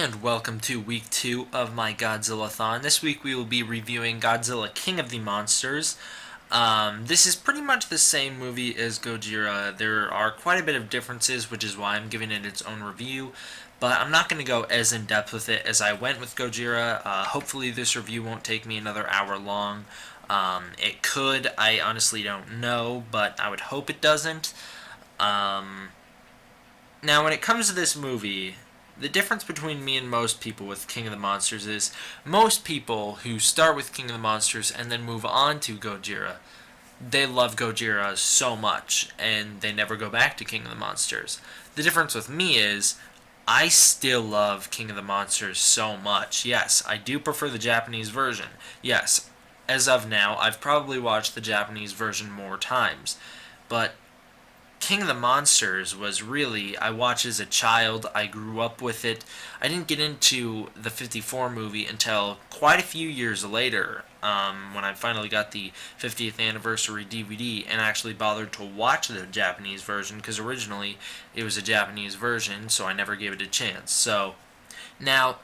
And welcome to week 2 of my Godzilla-Thon. This week we will be reviewing Godzilla King of the Monsters. This is pretty much the same movie as Gojira. There are quite a bit of differences, which is why I'm giving it its own review. But I'm not going to go as in-depth with it as I went with Gojira. Hopefully this review won't take me another hour long. It could, I honestly don't know, but I would hope it doesn't. Now when it comes to this movie, the difference between me and most people with King of the Monsters is most people who start with King of the Monsters and then move on to Gojira, they love Gojira so much and they never go back to King of the Monsters. The difference with me is I still love King of the Monsters so much. Yes, I do prefer the Japanese version. Yes, as of now, I've probably watched the Japanese version more times. But King of the Monsters was really, I watched as a child, I grew up with it. I didn't get into the 54 movie until quite a few years later, when I finally got the 50th anniversary DVD and actually bothered to watch the Japanese version, because originally it was a Japanese version, so I never gave it a chance. So, now,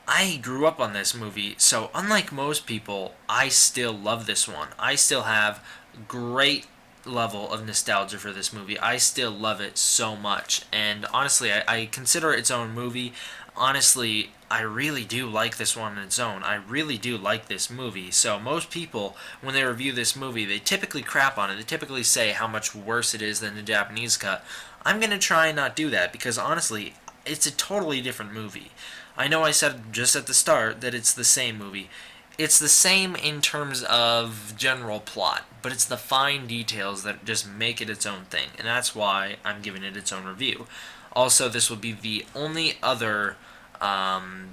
I grew up on this movie, so unlike most people, I still love this one. I still have great level of nostalgia for this movie. I still love it so much, and honestly, I consider it its own movie. Honestly, I really do like this one on its own. I really do like this movie. So most people, when they review this movie, they typically crap on it. They typically say how much worse it is than the Japanese cut. I'm going to try and not do that, because honestly, it's a totally different movie. I know I said just at the start that it's the same movie. It's the same in terms of general plot, but it's the fine details that just make it its own thing, and that's why I'm giving it its own review. Also, this will be the only other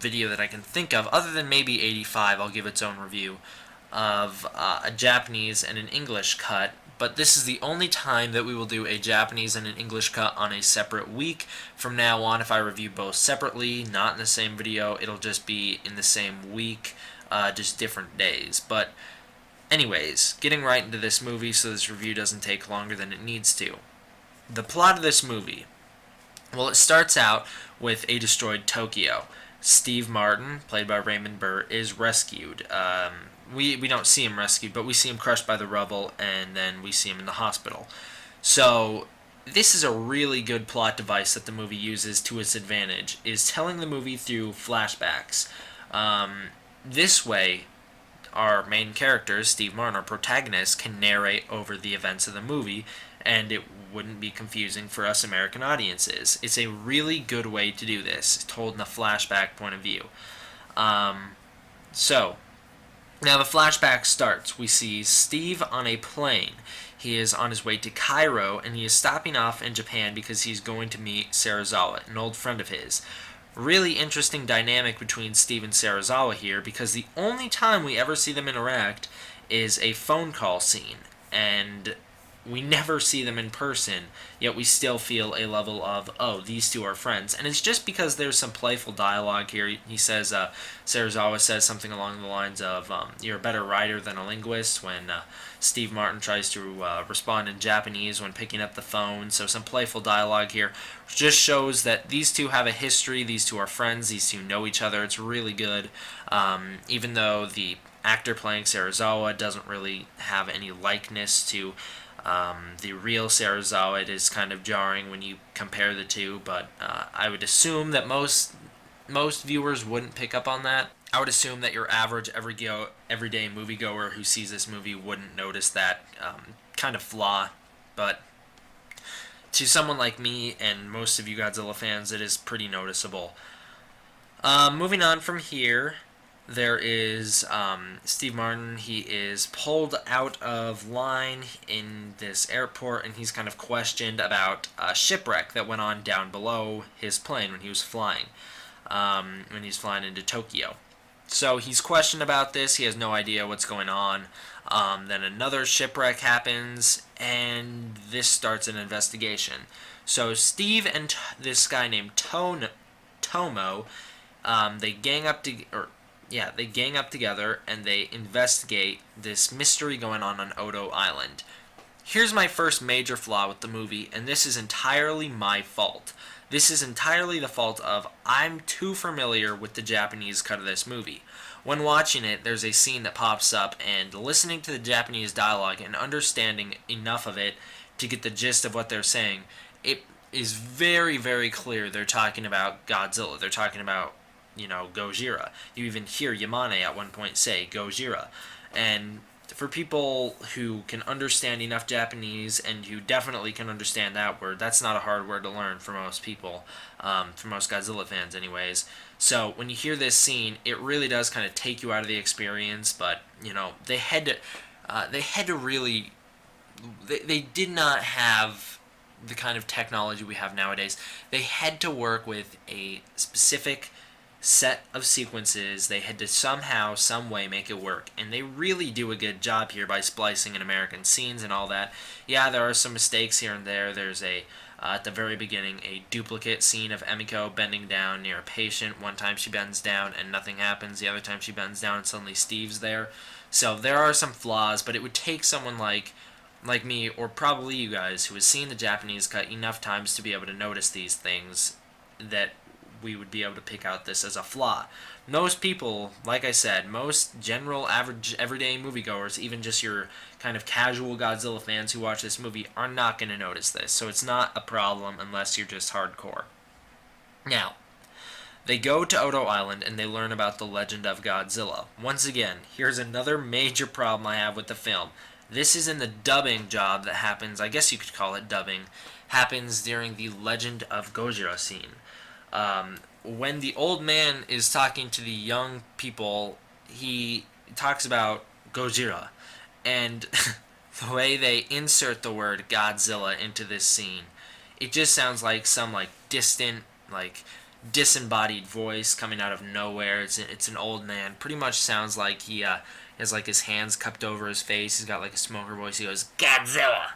video that I can think of, other than maybe 85, I'll give its own review, of a Japanese and an English cut, but this is the only time that we will do a Japanese and an English cut on a separate week. From now on, if I review both separately, not in the same video, it'll just be in the same week, just different days. But anyways, getting right into this movie so this review doesn't take longer than it needs to. The plot of this movie. Well, it starts out with a destroyed Tokyo. Steve Martin, played by Raymond Burr, is rescued. We don't see him rescued, but we see him crushed by the rubble, and then we see him in the hospital. So this is a really good plot device that the movie uses to its advantage, is telling the movie through flashbacks. This way, our main characters, Steve Martin, our protagonist, can narrate over the events of the movie, and it wouldn't be confusing for us American audiences. It's a really good way to do this, told in a flashback point of view. So, now the flashback starts. We see Steve on a plane. He is on his way to Cairo, and he is stopping off in Japan because he's going to meet Serizawa, an old friend of his. Really interesting dynamic between Steve and Serizawa here, because the only time we ever see them interact is a phone call scene, and we never see them in person, yet we still feel a level of, oh, these two are friends. And it's just because there's some playful dialogue here. He says, Serizawa says something along the lines of, you're a better writer than a linguist, when Steve Martin tries to respond in Japanese when picking up the phone. So some playful dialogue here just shows that these two have a history, these two are friends, these two know each other. It's really good, even though the actor playing Serizawa doesn't really have any likeness to the real Serizawa. It is kind of jarring when you compare the two, but I would assume that most viewers wouldn't pick up on that. I would assume that your average everyday moviegoer who sees this movie wouldn't notice that kind of flaw, but to someone like me and most of you Godzilla fans, it is pretty noticeable. Moving on from here, there is Steve Martin. He is pulled out of line in this airport, and he's kind of questioned about a shipwreck that went on down below his plane when he was flying, into Tokyo. So he's questioned about this. He has no idea what's going on. Then another shipwreck happens, and this starts an investigation. So Steve and this guy named Tomo, they gang up together and they investigate this mystery going on Odo Island. Here's my first major flaw with the movie, and this is entirely my fault. This is entirely the fault of I'm too familiar with the Japanese cut of this movie. When watching it, there's a scene that pops up, and listening to the Japanese dialogue and understanding enough of it to get the gist of what they're saying, it is very, very clear they're talking about Godzilla. They're talking about, Gojira. You even hear Yamane at one point say Gojira. And for people who can understand enough Japanese and who definitely can understand that word, that's not a hard word to learn for most people, for most Godzilla fans anyways. So when you hear this scene, it really does kind of take you out of the experience, but, they had to really, they did not have the kind of technology we have nowadays. They had to work with a specific set of sequences. They had to somehow, some way make it work, and they really do a good job here by splicing in American scenes and all that. Yeah, there are some mistakes here and there. There's at the very beginning, a duplicate scene of Emiko bending down near a patient. One time she bends down and nothing happens. The other time she bends down and suddenly Steve's there. So there are some flaws, but it would take someone like me, or probably you guys, who has seen the Japanese cut enough times to be able to notice these things, that we would be able to pick out this as a flaw. Most people, like I said, most general, average, everyday moviegoers, even just your kind of casual Godzilla fans who watch this movie, are not going to notice this. So it's not a problem unless you're just hardcore. Now, they go to Odo Island and they learn about the legend of Godzilla. Once again, here's another major problem I have with the film. This is in the dubbing job that happens, I guess you could call it dubbing, happens during the Legend of Gojira scene. When the old man is talking to the young people, he talks about Gojira, and the way they insert the word Godzilla into this scene, it just sounds like some distant, disembodied voice coming out of nowhere. It's an old man. Pretty much sounds like he has his hands cupped over his face. He's got a smoker voice. He goes, Godzilla!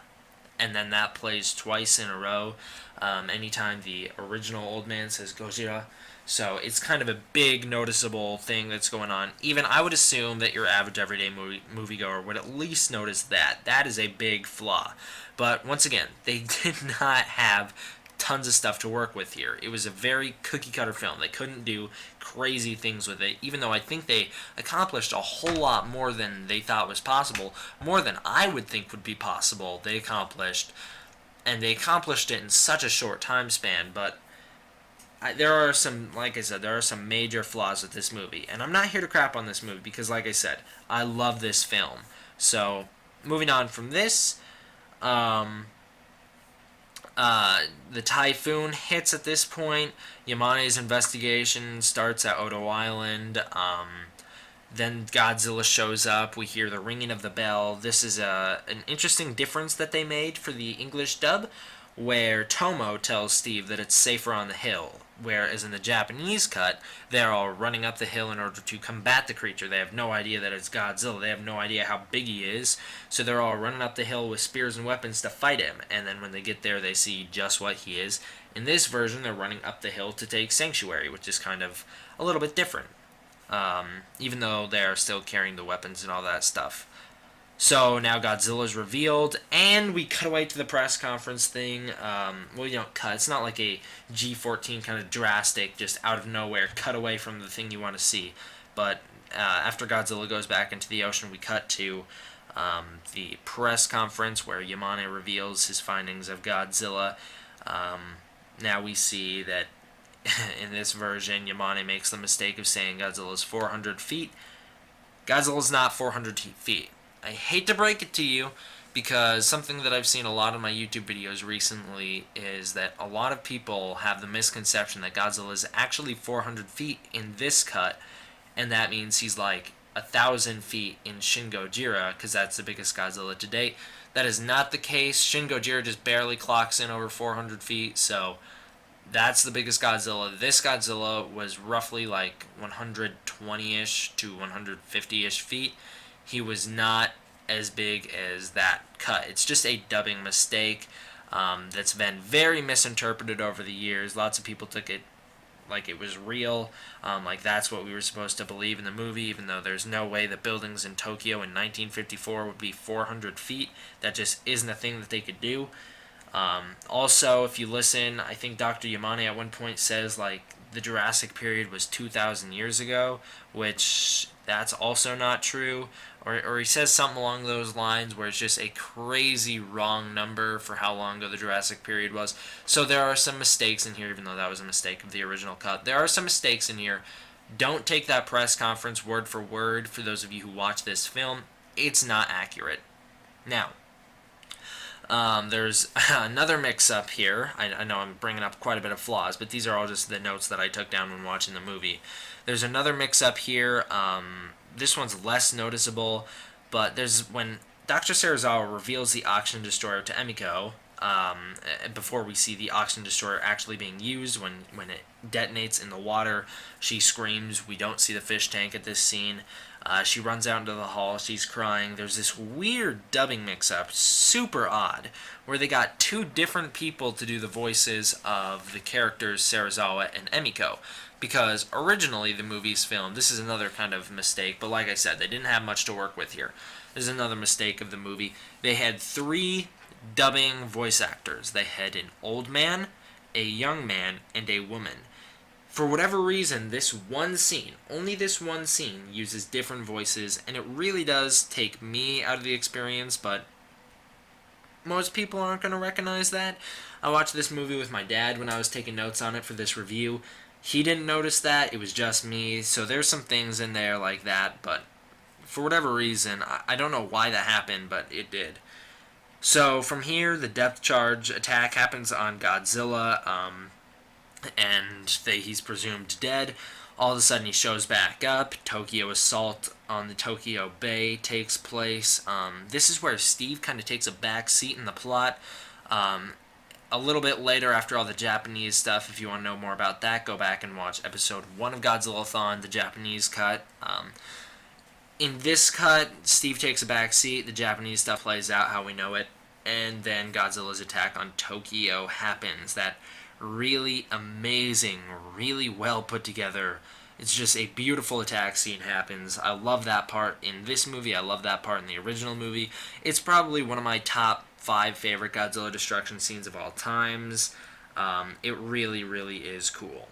And then that plays twice in a row. Anytime the original old man says Gojira. So it's kind of a big noticeable thing that's going on. Even I would assume that your average everyday moviegoer would at least notice that. That is a big flaw. But once again, they did not have tons of stuff to work with here. It was a very cookie cutter film. They couldn't do crazy things with it, even though I think they accomplished a whole lot more than they thought was possible, more than I would think would be possible. They accomplished it in such a short time span. But there are some, like I said, there are some major flaws with this movie, and I'm not here to crap on this movie because, like I said, I love this film. So moving on from this, the typhoon hits at this point. Yamane's investigation starts at Odo Island. Then Godzilla shows up. We hear the ringing of the bell. This is an interesting difference that they made for the English dub, where Tomo tells Steve that it's safer on the hill, whereas in the Japanese cut, they're all running up the hill in order to combat the creature. They have no idea that it's Godzilla. They have no idea how big he is, so they're all running up the hill with spears and weapons to fight him, and then when they get there, they see just what he is. In this version, they're running up the hill to take Sanctuary, which is kind of a little bit different, even though they're still carrying the weapons and all that stuff. So now Godzilla's revealed, and we cut away to the press conference thing. Well, you don't cut. It's not like a G14 kind of drastic, just out of nowhere, cut away from the thing you want to see. But after Godzilla goes back into the ocean, we cut to the press conference where Yamane reveals his findings of Godzilla. Now we see that in this version, Yamane makes the mistake of saying Godzilla's 400 feet. Godzilla's not 400 feet. I hate to break it to you, because something that I've seen a lot of my YouTube videos recently is that a lot of people have the misconception that Godzilla is actually 400 feet in this cut, and that means he's 1,000 feet in Shin Gojira, because that's the biggest Godzilla to date. That is not the case. Shin Gojira just barely clocks in over 400 feet, so that's the biggest Godzilla. This Godzilla was roughly 120-ish to 150-ish feet. He was not as big as that cut. It's just a dubbing mistake that's been very misinterpreted over the years. Lots of people took it like it was real, like that's what we were supposed to believe in the movie, even though there's no way the buildings in Tokyo in 1954 would be 400 feet. That just isn't a thing that they could do. Also, if you listen, I think Dr. Yamane at one point says like the Jurassic period was 2,000 years ago, which that's also not true. Or he says something along those lines where it's just a crazy wrong number for how long ago the Jurassic period was. So there are some mistakes in here, even though that was a mistake of the original cut. There are some mistakes in here. Don't take that press conference word for word for those of you who watch this film. It's not accurate. Now, there's another mix-up here. I know I'm bringing up quite a bit of flaws, but these are all just the notes that I took down when watching the movie. There's another mix-up here. This one's less noticeable, but there's when Dr. Serizawa reveals the oxygen destroyer to Emiko, before we see the oxygen destroyer actually being used, when it detonates in the water, she screams. We don't see the fish tank at this scene. She runs out into the hall. She's crying. There's this weird dubbing mix-up, super odd, where they got two different people to do the voices of the characters Serizawa and Emiko. Because originally the movie's filmed, this is another kind of mistake, but like I said, they didn't have much to work with here. This is another mistake of the movie. They had three dubbing voice actors. They had an old man, a young man, and a woman. For whatever reason, this one scene, only this one scene, uses different voices, and it really does take me out of the experience, but most people aren't going to recognize that. I watched this movie with my dad when I was taking notes on it for this review. He didn't notice that, it was just me, so there's some things in there like that, but for whatever reason, I don't know why that happened, but it did. So from here, the depth charge attack happens on Godzilla, and he's presumed dead. All of a sudden he shows back up. Tokyo assault on the Tokyo Bay takes place. This is where Steve kind of takes a back seat in the plot. A little bit later, after all the Japanese stuff, if you want to know more about that, go back and watch episode 1 of Godzilla-Thon, the Japanese cut. In this cut, Steve takes a back seat. The Japanese stuff plays out how we know it. And then Godzilla's attack on Tokyo happens. That really amazing, really well put together. It's just a beautiful attack scene happens. I love that part in this movie. I love that part in the original movie. It's probably one of my top 5 favorite Godzilla destruction scenes of all times. It really, really is cool.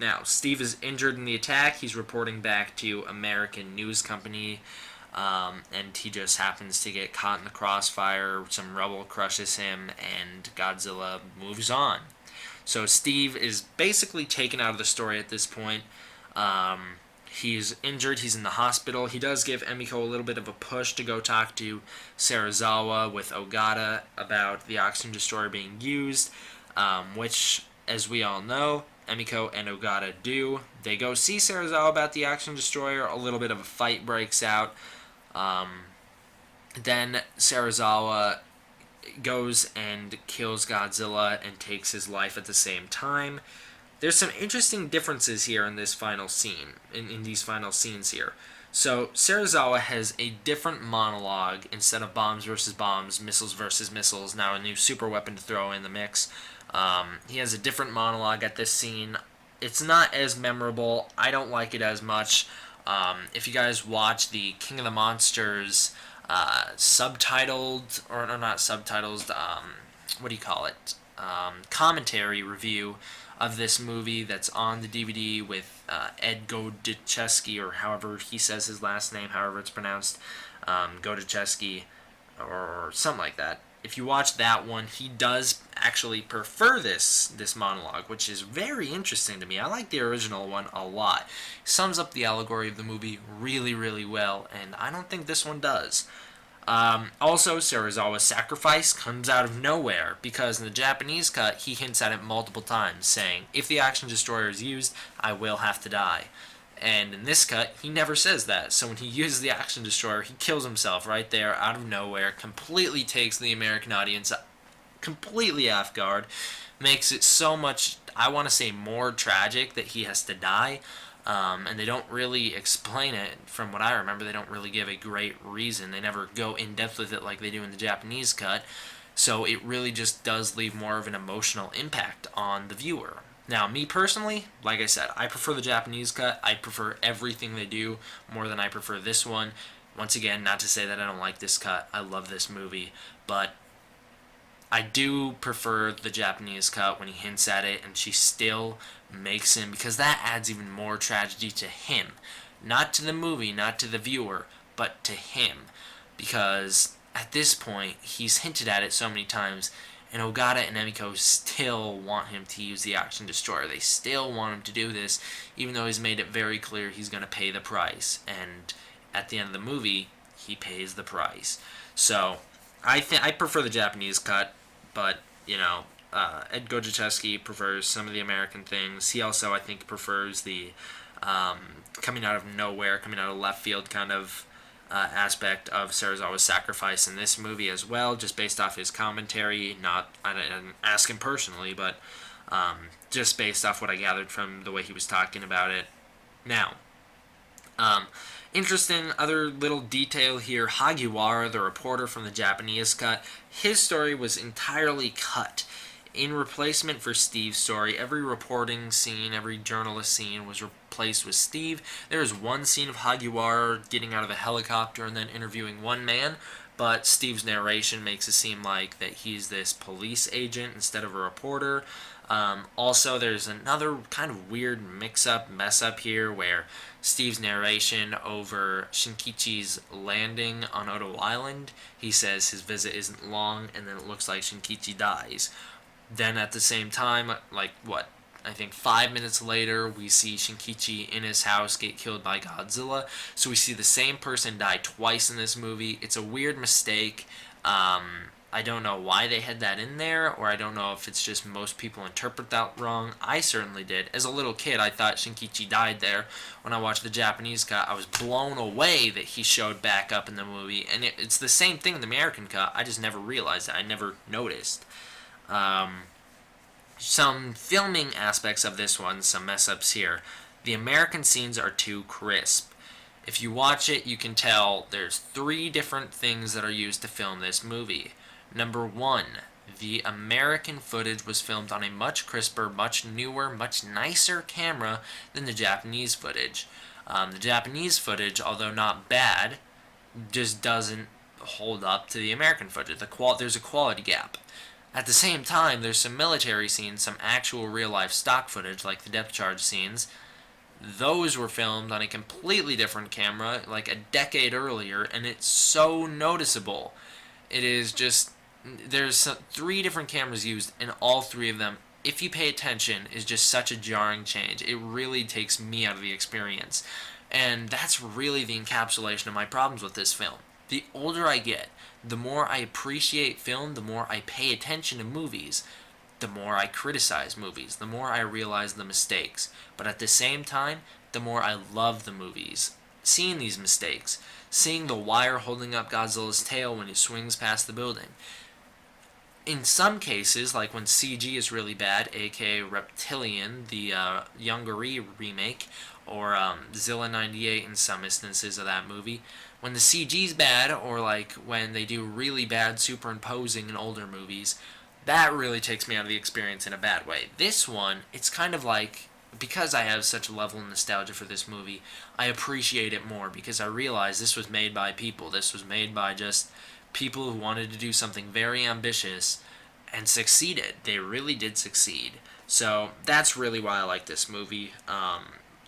Now, Steve is injured in the attack. He's reporting back to American News Company, and he just happens to get caught in the crossfire. Some rubble crushes him, and Godzilla moves on. So Steve is basically taken out of the story at this point. He's injured. He's in the hospital. He does give Emiko a little bit of a push to go talk to Serizawa with Ogata about the oxygen destroyer being used, which, as we all know, Emiko and Ogata do. They go see Serizawa about the oxygen destroyer. A little bit of a fight breaks out. Then Serizawa goes and kills Godzilla and takes his life at the same time. There's some interesting differences here in this final scene, in these final scenes here. So Serizawa has a different monologue instead of bombs versus bombs, missiles versus missiles, now a new super weapon to throw in the mix. He has a different monologue at this scene. It's not as memorable. I don't like it as much. If you guys watch the King of the Monsters subtitled, or not subtitles, what do you call it? Commentary review of this movie that's on the DVD with Ed Godzicheski, or however he says his last name, however it's pronounced, Godzicheski, or something like that. If you watch that one, he does actually prefer this monologue, which is very interesting to me. I like the original one a lot. It sums up the allegory of the movie really, really well, and I don't think this one does. Also, Serizawa's sacrifice comes out of nowhere, because in the Japanese cut, he hints at it multiple times, saying, if the oxygen destroyer is used, I will have to die. And in this cut, he never says that. So when he uses the oxygen destroyer, he kills himself right there, out of nowhere, completely takes the American audience completely off guard, makes it so much, I want to say, more tragic that he has to die. And they don't really explain it. From what I remember, they don't really give a great reason. They never go in depth with it like they do in the Japanese cut. So it really just does leave more of an emotional impact on the viewer. Now, me personally, like I said, I prefer the Japanese cut. I prefer everything they do more than I prefer this one. Once again, not to say that I don't like this cut. I love this movie, but I do prefer the Japanese cut when he hints at it and she still makes him, because that adds even more tragedy to him. Not to the movie, not to the viewer, but to him. Because at this point, he's hinted at it so many times, and Ogata and Emiko still want him to use the Action Destroyer. They still want him to do this, even though he's made it very clear he's going to pay the price. And at the end of the movie, he pays the price. So, I prefer the Japanese cut, but Ed Godziszewski prefers some of the American things. He also, I think, prefers the coming out of nowhere, coming out of left field kind of aspect of Serizawa's sacrifice in this movie as well, just based off his commentary. I didn't ask him personally, but just based off what I gathered from the way he was talking about it. Now, interesting other little detail here. Hagiwara, the reporter from the Japanese cut, his story was entirely cut. In replacement for Steve's story, every reporting scene, every journalist scene was replaced with Steve. There is one scene of Hagiwara getting out of a helicopter and then interviewing one man, but Steve's narration makes it seem like that he's this police agent instead of a reporter. Also, there's another kind of weird mess up here where Steve's narration over Shinkichi's landing on Odo Island, he says his visit isn't long, and then it looks like Shinkichi dies. Then at the same time, I think 5 minutes later, we see Shinkichi in his house get killed by Godzilla. So we see the same person die twice in this movie. It's a weird mistake. I don't know why they had that in there, or I don't know if it's just most people interpret that wrong. I certainly did. As a little kid, I thought Shinkichi died there. When I watched the Japanese cut, I was blown away that he showed back up in the movie. And it's the same thing in the American cut. I just never realized it. I never noticed. Some filming aspects of this one, some mess ups here. The American scenes are too crisp. If you watch it, you can tell there's 3 different things that are used to film this movie. Number 1, the American footage was filmed on a much crisper, much newer, much nicer camera than the Japanese footage. The Japanese footage, although not bad, just doesn't hold up to the American footage. There's a quality gap. At the same time, there's some military scenes, some actual real-life stock footage, like the depth charge scenes. Those were filmed on a completely different camera, like a decade earlier, and it's so noticeable. It is just... There's 3 different cameras used, and all 3 of them, if you pay attention, is just such a jarring change. It really takes me out of the experience. And that's really the encapsulation of my problems with this film. The older I get, the more I appreciate film, the more I pay attention to movies, the more I criticize movies, the more I realize the mistakes. But at the same time, the more I love the movies. Seeing these mistakes, seeing the wire holding up Godzilla's tail when he swings past the building. In some cases, like when CG is really bad, aka Reptilian, the Youngary remake, or Zilla 98 in some instances of that movie, when the CG's bad, or like when they do really bad superimposing in older movies, that really takes me out of the experience in a bad way. This one, it's kind of like, because I have such a level of nostalgia for this movie, I appreciate it more because I realize this was made by people. This was made by just people who wanted to do something very ambitious and succeeded. They really did succeed. So that's really why I like this movie.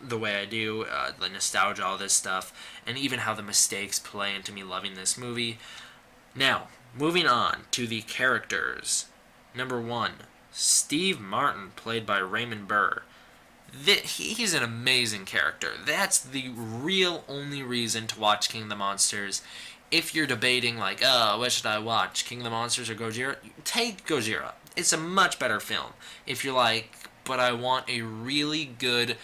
The way I do, the nostalgia, all this stuff, and even how the mistakes play into me loving this movie. Now, moving on to the characters. Number 1, Steve Martin, played by Raymond Burr. He's an amazing character. That's the real only reason to watch King of the Monsters. If you're debating, like, what should I watch, King of the Monsters or Gojira? Take Gojira. It's a much better film. If you're like, but I want a really good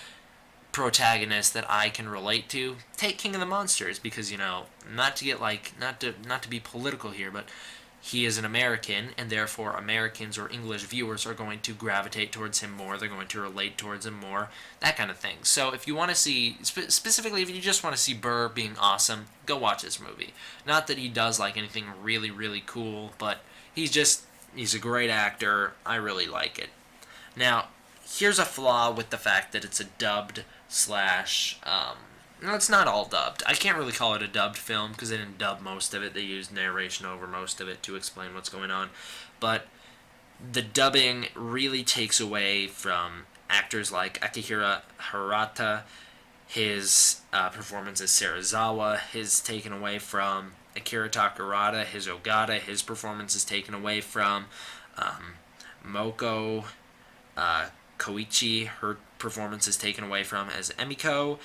protagonist that I can relate to, take King of the Monsters, because, not to get not to be political here, but he is an American, and therefore Americans or English viewers are going to gravitate towards him more, they're going to relate towards him more, that kind of thing. So if you want to see, specifically if you just want to see Burr being awesome, go watch this movie. Not that he does anything really, really cool, but he's a great actor. I really like it. Now, here's a flaw with the fact that it's a dubbed slash. No, it's not all dubbed. I can't really call it a dubbed film because they didn't dub most of it. They used narration over most of it to explain what's going on. But the dubbing really takes away from actors like Akihiro Hirata. His performance as Serizawa is taken away from Akira Takarada. His Ogata, his performance is taken away from Moko Koichi. Her performance is taken away from as Emiko.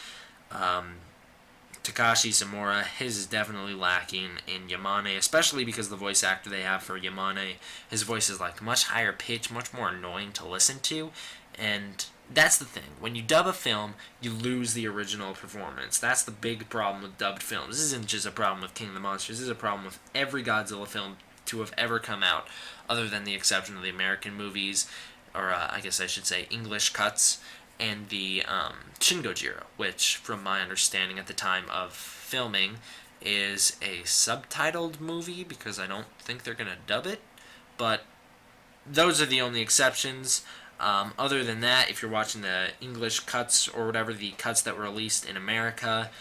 Takashi Samura, his is definitely lacking in Yamane, especially because the voice actor they have for Yamane, his voice is like much higher pitch, much more annoying to listen to, and that's the thing. When you dub a film, you lose the original performance. That's the big problem with dubbed films. This isn't just a problem with King of the Monsters, this is a problem with every Godzilla film to have ever come out, other than the exception of the American movies, or I guess I should say English cuts, and the Shin Gojira, which, from my understanding at the time of filming, is a subtitled movie because I don't think they're going to dub it. But those are the only exceptions. Other than that, if you're watching the English cuts or whatever, the cuts that were released in America,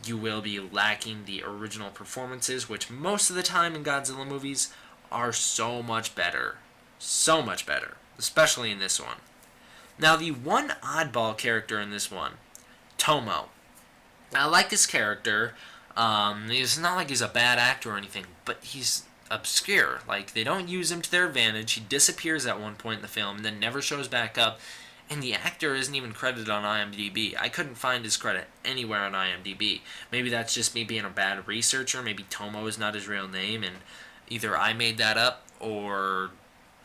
you will be lacking the original performances, which most of the time in Godzilla movies are so much better. So much better. Especially in this one. Now, the one oddball character in this one, Tomo. I like this character. It's not like he's a bad actor or anything, but he's obscure. Like, they don't use him to their advantage. He disappears at one point in the film and then never shows back up. And the actor isn't even credited on IMDb. I couldn't find his credit anywhere on IMDb. Maybe that's just me being a bad researcher. Maybe Tomo is not his real name, and either I made that up or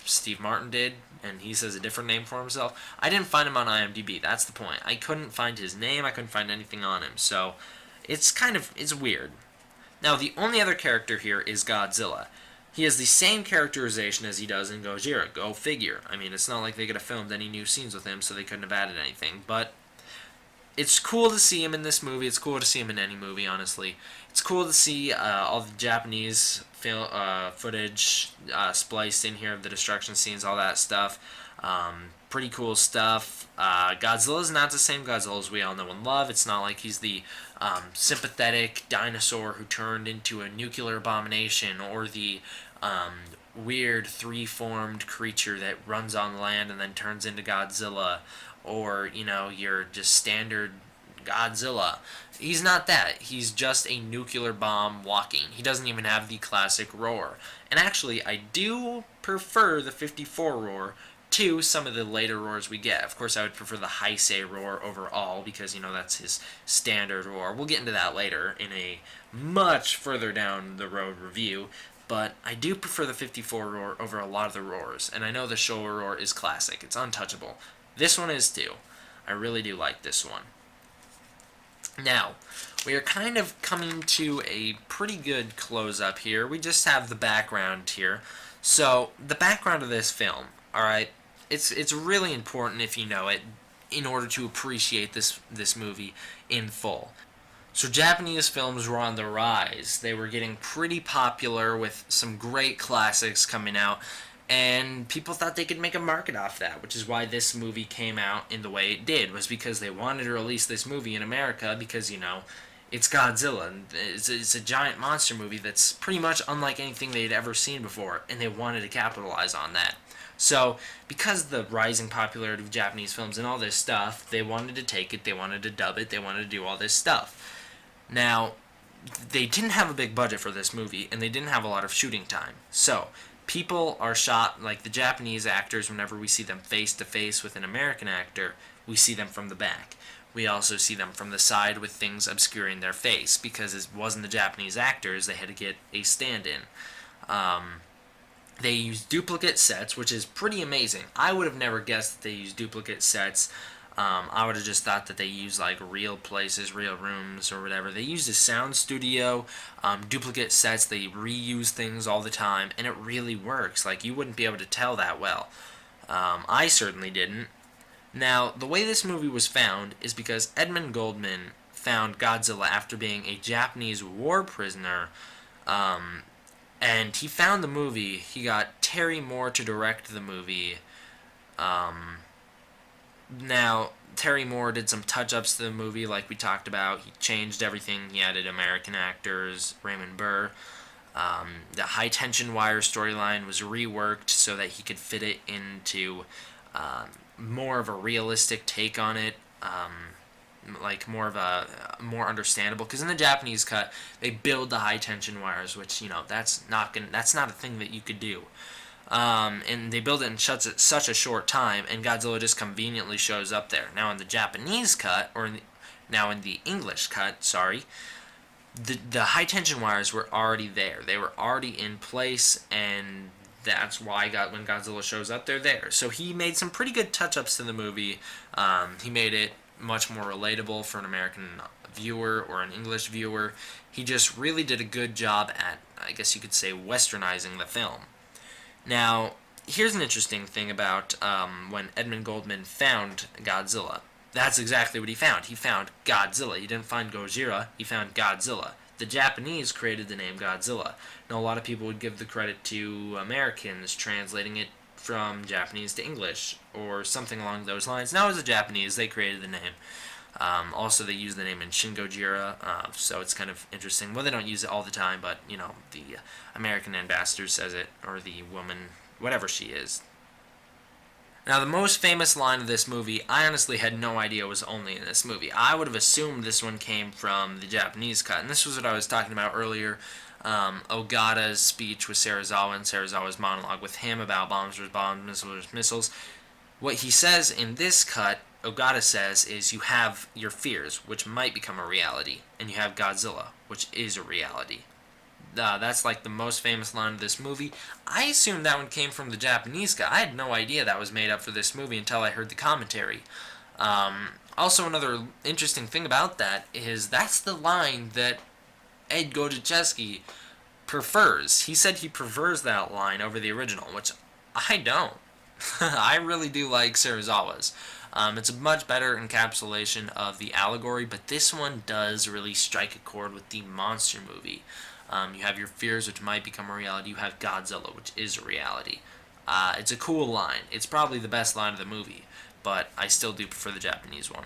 Steve Martin did, and he says a different name for himself. I didn't find him on IMDb. That's the point. I couldn't find his name. I couldn't find anything on him. So it's weird. Now, the only other character here is Godzilla. He has the same characterization as he does in Gojira. Go figure. I mean, it's not like they could have filmed any new scenes with him, so they couldn't have added anything. But it's cool to see him in this movie. It's cool to see him in any movie, honestly. It's cool to see all the Japanese footage spliced in here of the destruction scenes, all that stuff. Pretty cool stuff. Godzilla's not the same Godzilla as we all know and love. It's not like he's the sympathetic dinosaur who turned into a nuclear abomination, or the weird three-formed creature that runs on land and then turns into Godzilla, or, your just standard Godzilla. He's not that. He's just a nuclear bomb walking. He doesn't even have the classic roar. And actually, I do prefer the 54 roar to some of the later roars we get. Of course, I would prefer the Heisei roar overall because, that's his standard roar. We'll get into that later in a much further down the road review. But I do prefer the 54 roar over a lot of the roars. And I know the Showa roar is classic. It's untouchable. This one is too. I really do like this one. Now, we are kind of coming to a pretty good close-up here. We just have the background here. So, the background of this film, alright, it's really important if you know it in order to appreciate this movie in full. So, Japanese films were on the rise. They were getting pretty popular with some great classics coming out, and people thought they could make a market off that, which is why this movie came out in the way it did, was because they wanted to release this movie in America because, it's Godzilla. And it's a giant monster movie that's pretty much unlike anything they'd ever seen before, and they wanted to capitalize on that. So, because of the rising popularity of Japanese films and all this stuff, they wanted to take it, they wanted to dub it, they wanted to do all this stuff. Now, they didn't have a big budget for this movie, and they didn't have a lot of shooting time. So, people are shot, like the Japanese actors, whenever we see them face to face with an American actor, we see them from the back. We also see them from the side with things obscuring their face, because it wasn't the Japanese actors, they had to get a stand-in. They use duplicate sets, which is pretty amazing. I would have never guessed that they use duplicate sets. I would have just thought that they use like real places, real rooms, or whatever. They use a sound studio, duplicate sets. They reuse things all the time, and it really works. Like, you wouldn't be able to tell that well. I certainly didn't. Now, the way this movie was found is because Edmund Goldman found Godzilla after being a Japanese war prisoner, and he found the movie. He got Terry Moore to direct the movie. Now, Terry Moore did some touch-ups to the movie, like we talked about. He changed everything. He added American actors, Raymond Burr. The high tension wire storyline was reworked so that he could fit it into more of a realistic take on it, like more of a more understandable. Because in the Japanese cut, they build the high tension wires, which that's not a thing that you could do. And they build it in such a short time, and Godzilla just conveniently shows up there. Now in the Japanese cut, now in the English cut, sorry, the high tension wires were already there. They were already in place, and that's why when Godzilla shows up, they're there. So he made some pretty good touch-ups to the movie. He made it much more relatable for an American viewer or an English viewer. He just really did a good job at, I guess you could say, westernizing the film. Now, here's an interesting thing about when Edmund Goldman found Godzilla. That's exactly what he found. He found Godzilla. He didn't find Gojira, he found Godzilla. The Japanese created the name Godzilla. Now, a lot of people would give the credit to Americans translating it from Japanese to English or something along those lines. Now, it was the Japanese. They created the name. Also, they use the name in Shin Gojira, so it's kind of interesting. Well, they don't use it all the time, but, the American ambassador says it, or the woman, whatever she is. Now, the most famous line of this movie, I honestly had no idea was only in this movie. I would have assumed this one came from the Japanese cut, and this was what I was talking about earlier. Ogata's speech with Serizawa and Serizawa's monologue with him about bombs versus bombs, missiles versus missiles. What he says in this cut, Ogata says, is you have your fears, which might become a reality, and you have Godzilla, which is a reality. That's like the most famous line of this movie. I assumed that one came from the Japanese guy. I had no idea that was made up for this movie until I heard the commentary. Also, another interesting thing about that is that's the line that Ed Godziszewski prefers. He said he prefers that line over the original, which I don't. I really do like Serizawa's. It's a much better encapsulation of the allegory, but this one does really strike a chord with the monster movie. You have your fears, which might become a reality. You have Godzilla, which is a reality. It's a cool line. It's probably the best line of the movie, but I still do prefer the Japanese one.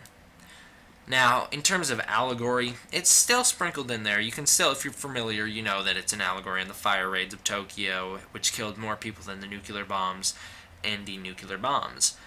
Now, in terms of allegory, it's still sprinkled in there. You can still, if you're familiar, you know that it's an allegory on the fire raids of Tokyo, which killed more people than the nuclear bombs and the nuclear bombs.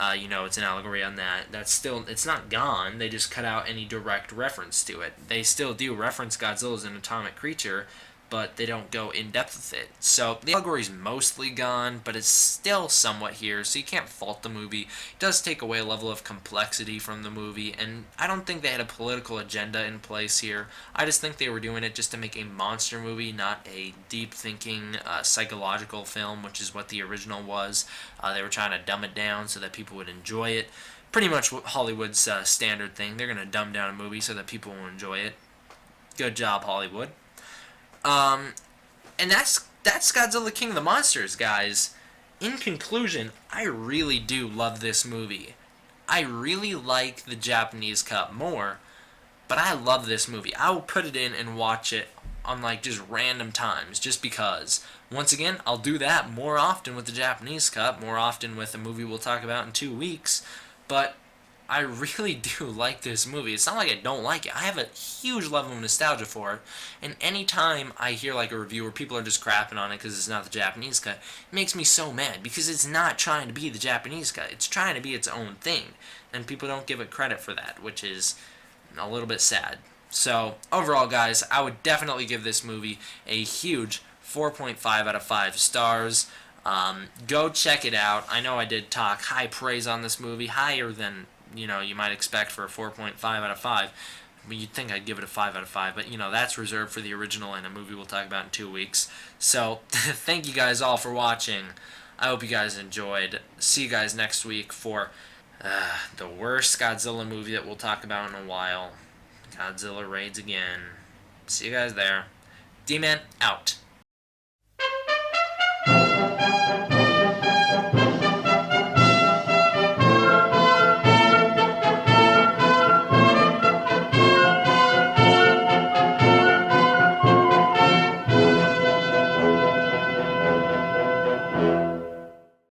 It's an allegory on that. It's not gone. They just cut out any direct reference to it. They still do reference Godzilla as an atomic creature, but they don't go in depth with it. So the allegory's mostly gone, but it's still somewhat here, so you can't fault the movie. It does take away a level of complexity from the movie, and I don't think they had a political agenda in place here. I just think they were doing it just to make a monster movie, not a deep-thinking, psychological film, which is what the original was. They were trying to dumb it down so that people would enjoy it. Pretty much Hollywood's standard thing. They're going to dumb down a movie so that people will enjoy it. Good job, Hollywood. And that's Godzilla King of the Monsters, guys. In conclusion, I really do love this movie. I really like the Japanese cut more, but I love this movie. I will put it in and watch it on just random times, just because. Once again, I'll do that more often with the Japanese cut, more often with a movie we'll talk about in 2 weeks, but I really do like this movie. It's not like I don't like it. I have a huge level of nostalgia for it, and anytime I hear a review where people are just crapping on it because it's not the Japanese cut, it makes me so mad, because it's not trying to be the Japanese cut. It's trying to be its own thing, and people don't give it credit for that, which is a little bit sad. So, overall, guys, I would definitely give this movie a huge 4.5 out of 5 stars. Go check it out. I know I did talk high praise on this movie, higher than you might expect for a 4.5 out of 5. You'd think I'd give it a 5 out of 5, but that's reserved for the original and a movie we'll talk about in 2 weeks. So, thank you guys all for watching. I hope you guys enjoyed. See you guys next week for the worst Godzilla movie that we'll talk about in a while. Godzilla raids again. See you guys there. D-Man out.